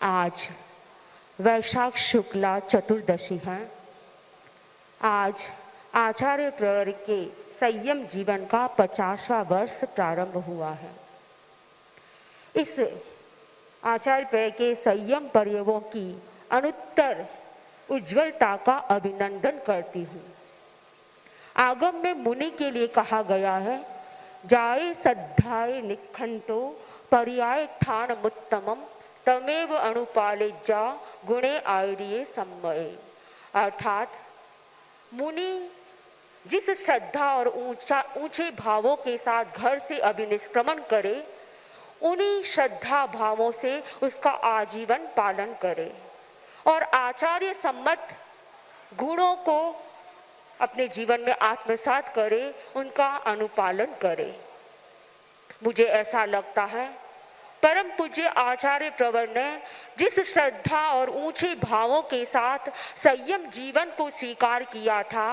आज वैशाख शुक्ला चतुर्दशी है। आज आचार्य प्रवर के संयम जीवन का 50वां वर्ष प्रारंभ हुआ है। इस आचार्य प्रवर के संयम पर्वों की अनुत्तर उज्ज्वलता का अभिनंदन करती हूँ। आगम में मुनि के लिए कहा गया है, जाए सद्धाय निखंतो पर्याय ठान मुत्तमम तमेव अनुपाले जा गुणे आयरिये सम्मये। अर्थात मुनि जिस श्रद्धा और ऊंचे भावों के साथ घर से अभिनिष्क्रमण करे, उन्हीं श्रद्धा भावों से उसका आजीवन पालन करे और आचार्य सम्मत गुणों को अपने जीवन में आत्मसात करे, उनका अनुपालन करे। मुझे ऐसा लगता है परम पूज्य आचार्य प्रवर ने जिस श्रद्धा और ऊंचे भावों के साथ संयम जीवन को स्वीकार किया था,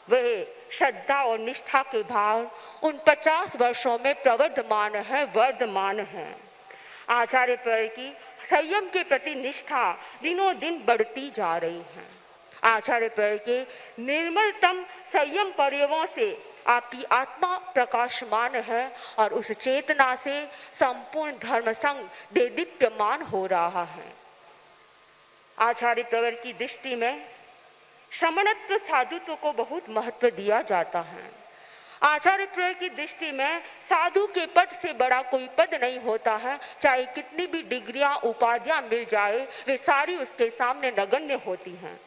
वह श्रद्धा और निष्ठा के भाव उन 50 वर्षों में प्रवर्धमान है, वर्धमान है। आचार्य प्रवर की संयम के प्रति निष्ठा दिनों दिन बढ़ती जा रही है। आचार्य प्रवर के निर्मलतम संयम पर्वों से आपकी आत्मा प्रकाशमान है और उस चेतना से संपूर्ण धर्म संघ देदीप्यमान हो रहा है। आचार्य प्रवर की दृष्टि में श्रमणत्व साधुत्व को बहुत महत्व दिया जाता है। आचार्य प्रवर की दृष्टि में साधु के पद से बड़ा कोई पद नहीं होता है। चाहे कितनी भी डिग्रियां उपाधियां मिल जाए, वे सारी उसके सामने नगण्य होती हैं।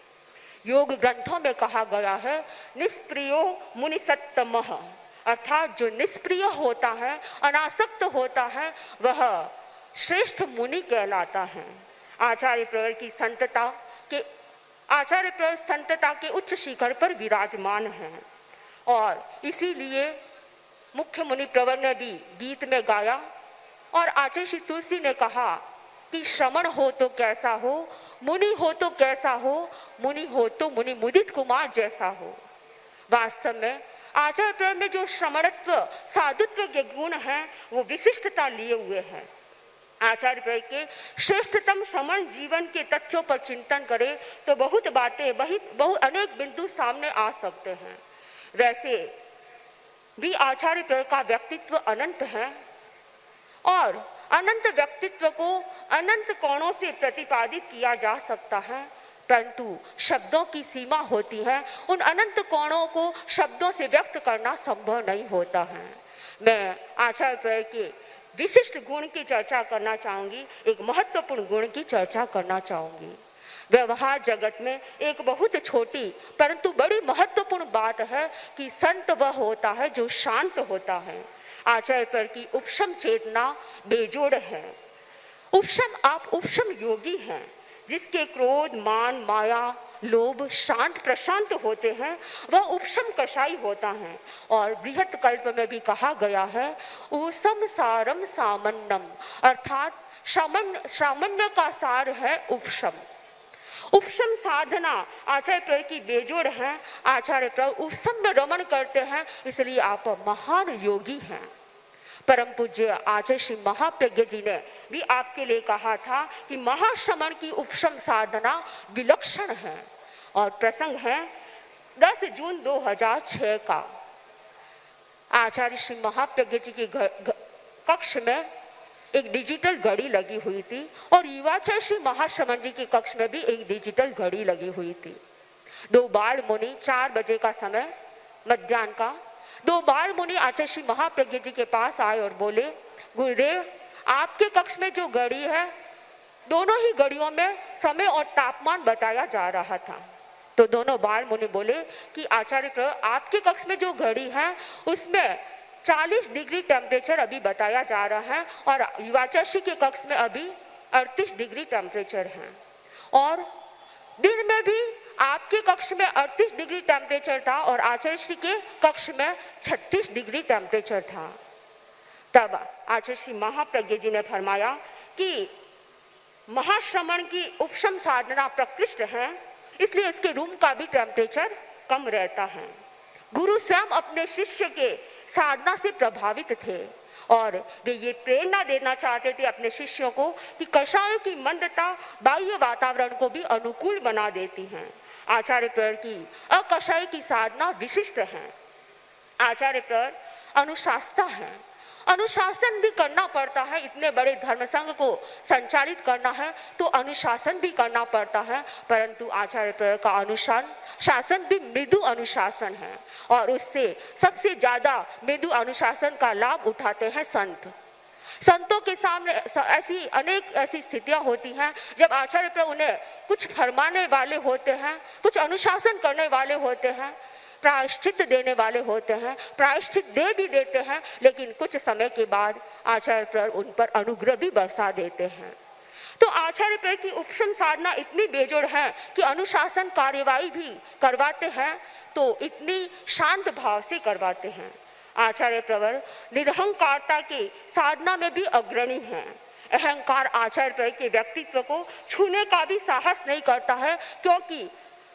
योग ग्रंथों में कहा गया है, निष्प्रियो मुनि सत्तमः, अर्थात जो निष्प्रिय होता है, अनासक्त होता है, वह श्रेष्ठ मुनि कहलाता है। आचार्य प्रवर संतता के उच्च शिखर पर विराजमान है और इसीलिए मुख्य मुनि प्रवर ने भी गीत में गाया और आचार्य श्री तुलसी ने कहा कि श्रमण हो तो कैसा हो, मुनि हो तो कैसा हो, मुनि हो तो मुनि मुदित कुमार जैसा हो। वास्तव में आचार्य प्रवर में जो श्रमणत्व साधुत्व के गुण हैं, वो विशिष्टता लिए हुए हैं। आचार्य प्रवर के श्रेष्ठतम श्रमण जीवन के तथ्यों पर चिंतन करें तो बहुत बातें, बहुत अनेक बिंदु सामने आ सकते हैं। वैसे भी आचार्य प्रवर का व्यक्तित्व अनंत है और अनंत व्यक्तित्व को अनंत कोणों से प्रतिपादित किया जा सकता है, परंतु शब्दों की सीमा होती है। उन अनंत कोणों को शब्दों से व्यक्त करना संभव नहीं होता है। मैं आचार्य प्रवर के विशिष्ट गुण की चर्चा करना चाहूंगी, एक महत्वपूर्ण गुण की चर्चा करना चाहूंगी। व्यवहार जगत में एक बहुत छोटी परंतु बड़ी महत्वपूर्ण बात है कि संत वह होता है जो शांत होता है। आचार्य प्रवर की उपशम चेतना बेजोड़ है। आप उपशम योगी हैं, जिसके क्रोध, मान, माया, लोभ शांत प्रशांत होते हैं, वह उपशम कषाई होता है। और बृहत कल्प में भी कहा गया है, ऊसम सारम सामन्नम, अर्थात सामान्य का सार है उपशम। उपशम साधना आचार्य प्रवर की बेजोड़ है। आचार्य प्रवर उपशम में रमण करते हैं, इसलिए आप महान योगी हैं। परम पूज्य आचार्य श्री महाप्रज्ञ जी ने भी आपके लिए कहा था कि महाश्रमण की उपशम साधना विलक्षण है। और प्रसंग है 10 जून 2006 का। आचार्य श्री महाप्रज्ञ जी के कक्ष में एक डिजिटल घड़ी लगी हुई थी और युवाचार्य श्री महाश्रमण जी के कक्ष में भी एक डिजिटल घड़ी लगी हुई थी। 2 बाल मुनि, 4 बजे का समय मध्याह्न का, 2 बाल मुनि आचार्य श्री महाप्रज्ञ जी के पास आए और बोले, गुरुदेव आपके कक्ष में जो घड़ी है, दोनों ही घड़ियों में समय और तापमान बताया जा रहा था। तो दोनों बाल मुनि बोले कि आचार्य प्रवर आपके कक्ष में जो घड़ी है उसमें 40 डिग्री टेम्परेचर अभी बताया जा रहा है और युवाचार्य के कक्ष में अभी 38 डिग्री टेम्परेचर है और दिन में भी आपके कक्ष में 38 डिग्री टेम्परेचर था और आचार्य श्री के कक्ष में 36 डिग्री टेम्परेचर था। तब आचार्य श्री महाप्रज्ञ जी ने फरमाया कि महाश्रमण की उपशम साधना प्रकृष्ट है, इसलिए इसके रूम का भी टेम्परेचर कम रहता है। गुरु स्वयं अपने शिष्य के साधना से प्रभावित थे और वे ये प्रेरणा देना चाहते थे अपने शिष्यों को कि कषायों की मंदता बाह्य वातावरण को भी अनुकूल बना देती हैं। आचार्य प्रवर की अकषाय की साधना विशिष्ट है। आचार्य प्रवर अनुशासता है, अनुशासन भी करना पड़ता है। इतने बड़े धर्म संघ को संचालित करना है तो अनुशासन भी करना पड़ता है, परंतु आचार्य प्रवर का अनुशासन भी मृदु अनुशासन है और उससे सबसे ज्यादा मृदु अनुशासन का लाभ उठाते हैं संत। संतों के सामने ऐसी अनेक ऐसी स्थितियां होती हैं जब आचार्य प्रवर उन्हें कुछ फरमाने वाले होते हैं, कुछ अनुशासन करने वाले होते हैं, प्रायश्चित देने वाले होते हैं, प्रायश्चित दे भी देते हैं, लेकिन कुछ समय के बाद आचार्य प्रवर उन पर अनुग्रह भी बरसा देते हैं। तो आचार्य प्रवर की उपशम साधना इतनी बेजोड़ है कि अनुशासन कार्यवाही भी करवाते हैं तो इतनी शांत भाव से करवाते हैं। आचार्य प्रवर निरहंकारता के साधना में भी अग्रणी हैं। अहंकार आचार्य प्रवर के व्यक्तित्व को छूने का भी साहस नहीं करता है, क्योंकि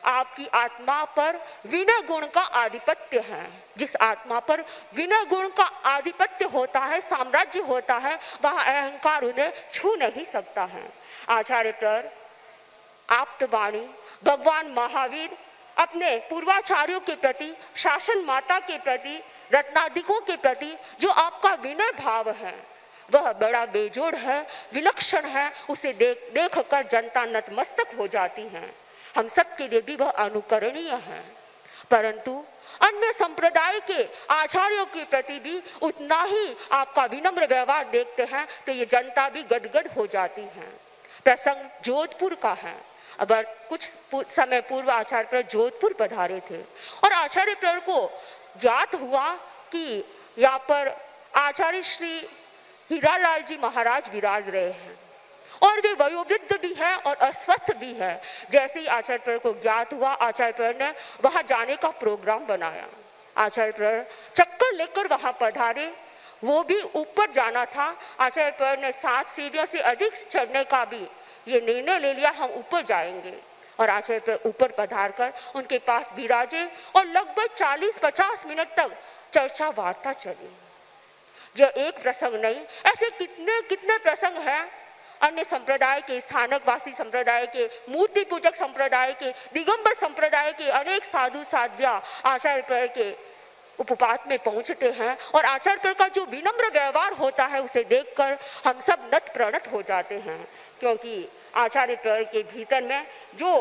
आपकी आत्मा पर विनय गुण का आधिपत्य है। जिस आत्मा पर विनय गुण का आधिपत्य होता है, साम्राज्य होता है, वह अहंकार उन्हें छू नहीं सकता है। आचार्य प्रवर आप्तवाणी भगवान महावीर अपने पूर्वाचार्यों के प्रति, शासन माता के प्रति, रत्नादिकों के प्रति जो आपका विनय भाव है वह बड़ा बेजोड़ है, विलक्षण है। उसे देख कर जनता नतमस्तक हो जाती है। हम सब के लिए भी वह अनुकरणीय है, परंतु अन्य संप्रदाय के आचार्यों के प्रति भी उतना ही आपका विनम्र व्यवहार देखते हैं तो ये जनता भी गदगद हो जाती है। प्रसंग जोधपुर का है। अब कुछ समय पूर्व आचार्य प्रवर जोधपुर पधारे थे और आचार्य प्रवर को ज्ञात हुआ कि यहाँ पर आचार्य श्री हीरालाल जी महाराज विराज रहे हैं और वे वयोवृद्ध भी हैं और अस्वस्थ भी हैं। जैसे ही आचार्य प्रवर को ज्ञात हुआ, आचार्य प्रवर ने वहां जाने का प्रोग्राम बनाया। आचार्य प्रवर चक्कर लेकर वहां पधारे, वो भी ऊपर जाना था। आचार्य प्रवर ने 7 सीढ़ियों से अधिक चढ़ने का भी ये निर्णय ले लिया, हम ऊपर जाएंगे। और आचार्य प्रवर ऊपर पधार कर उनके पास विराजे और लगभग 40-50 मिनट तक चर्चा वार्ता चली। यह एक प्रसंग नहीं, ऐसे कितने कितने प्रसंग हैं। अन्य संप्रदाय के, स्थानकवासी संप्रदाय के, मूर्ति पूजक संप्रदाय के, दिगंबर संप्रदाय के अनेक साधु साध्वियां आचार्य प्रवर के उपपात में पहुंचते हैं और आचार्य प्रवर का जो विनम्र व्यवहार होता है उसे देखकर हम सब नत प्रणत हो जाते हैं, क्योंकि आचार्य प्रवर के भीतर में जो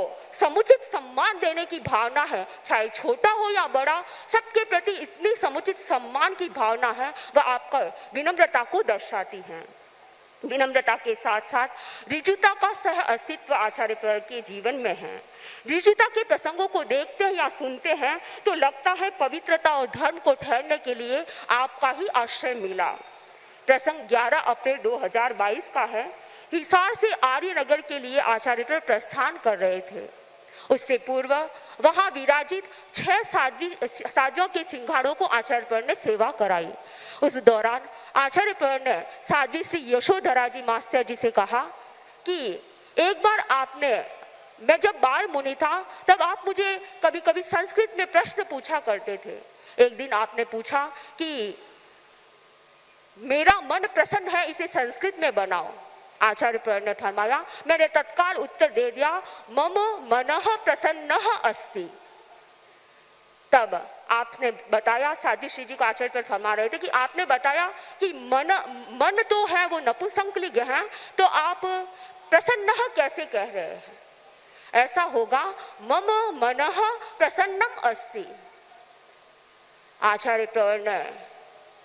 समुचित सम्मान देने की भावना है, चाहे छोटा हो या बड़ा, सबके प्रति इतनी समुचित सम्मान की भावना है, वह आपका विनम्रता को दर्शाती है। विनम्रता के साथ साथ ऋजुता का सह अस्तित्व आचार्य प्रवर के जीवन में है। ऋजुता के प्रसंगों को देखते हैं या सुनते हैं तो लगता है पवित्रता और धर्म को ठहरने के लिए आपका ही आश्रय मिला। प्रसंग 11 अप्रैल 2022 का है। हिसार से आर्यनगर के लिए आचार्य प्रवर प्रस्थान कर रहे थे। उससे पूर्व वहां विराजित 6 साध्वियों के सिंघाड़ों को आचार्य प्रवर ने सेवा कराई। उस दौरान आचार्य प्रवर ने साध्वी श्री यशोधरा जी मास्टर जी से कहा कि एक बार आपने, मैं जब बाल मुनि था तब आप मुझे कभी कभी संस्कृत में प्रश्न पूछा करते थे। एक दिन आपने पूछा कि मेरा मन प्रसन्न है, इसे संस्कृत में बनाओ। आचार्य प्रवर ने फरमाया, मैंने तत्काल उत्तर दे दिया, मम मनः प्रसन्नः अस्ति। तब आपने बताया, साध्वी श्री जी को आचार्य प्रवर फरमा रहे थे कि आपने बताया कि मन तो है वो नपुंसकलिंग है, तो आप प्रसन्नः कैसे कह रहे हैं? ऐसा होगा, मम मनः प्रसन्नम अस्ति। आचार्य प्रवर ने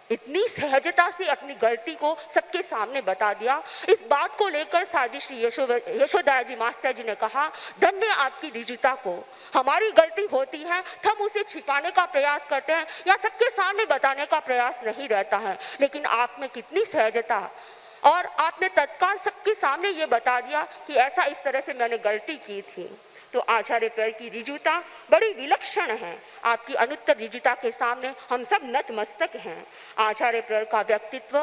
इतनी सहजता से अपनी गलती को सबके सामने बता दिया। इस बात को लेकर साध्वी श्री यशोधरा जी मास्टर जी ने कहा, धन्य आपकी ऋजुता को। हमारी गलती होती है, हम उसे छिपाने का प्रयास करते हैं या सबके सामने बताने का प्रयास नहीं रहता है, लेकिन आप में कितनी सहजता, और आपने तत्काल सबके सामने ये बता दिया कि ऐसा इस तरह से मैंने गलती की थी। तो आचार्य प्रवर की ऋजुता बड़ी विलक्षण है। आपकी अनुत्तर ऋजुता के सामने हम सब नतमस्तक हैं। आचार्य प्रवर का व्यक्तित्व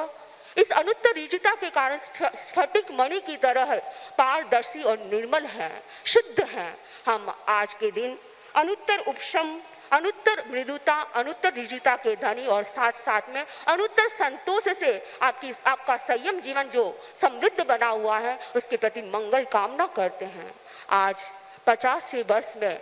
इस अनुत्तर ऋजुता के कारण स्फटिक मणि की तरह पारदर्शी और निर्मल है, शुद्ध है। हम आज के दिन अनुत्तर उपशम अनुत्तर मृदुता, अनुत्तर ऋजुता के धनी और साथ साथ में अनुत्तर संतोष से आपका संयम जीवन जो समृद्ध बना हुआ है उसके प्रति मंगल कामना करते हैं। आज 50वें वर्ष में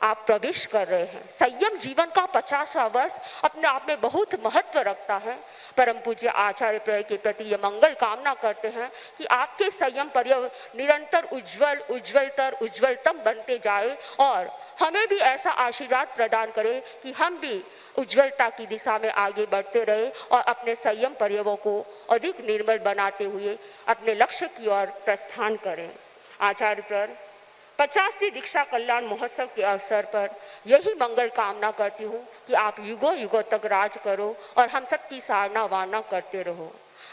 आप प्रवेश कर रहे हैं। संयम जीवन का 50वां वर्ष अपने आप में बहुत महत्व रखता है। परम पूज्य आचार्य प्रय के प्रति ये मंगल कामना करते हैं कि आपके संयम पर्यव निरंतर उज्ज्वलतम बनते जाए और हमें भी ऐसा आशीर्वाद प्रदान करे कि हम भी उज्ज्वलता की दिशा में आगे बढ़ते रहे और अपने संयम पर्यवों को अधिक निर्मल बनाते हुए अपने लक्ष्य की ओर प्रस्थान करें। आचार्य पर 50वीं दीक्षा कल्याण महोत्सव के अवसर पर यही मंगल कामना करती हूँ कि आप युगों युगों तक राज करो और हम सबकी सराहना वारना करते रहो।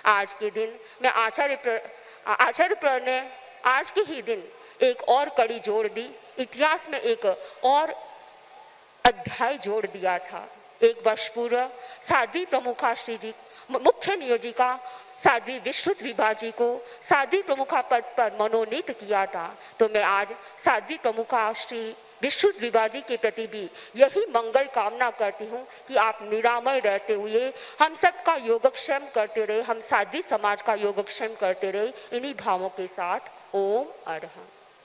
आज के दिन मैं आचार्य प्र ने आज के ही दिन एक और कड़ी जोड़ दी, इतिहास में एक और अध्याय जोड़ दिया था। एक वर्ष पूर्व साध्वी प्रमुखा श्री जी मुख्य नियोजिका साध्वी विश्रुत विभा जी को साध्वी प्रमुखा पद पर मनोनीत किया था, तो मैं आज साध्वी प्रमुखा श्री विश्रुत विभा जी के प्रति भी यही मंगल कामना करती हूँ कि आप निरामय रहते हुए हम सबका योगक्षेम करते रहे, हम साध्वी समाज का योगक्षेम करते रहे। इन्हीं भावों के साथ ओम अरहं।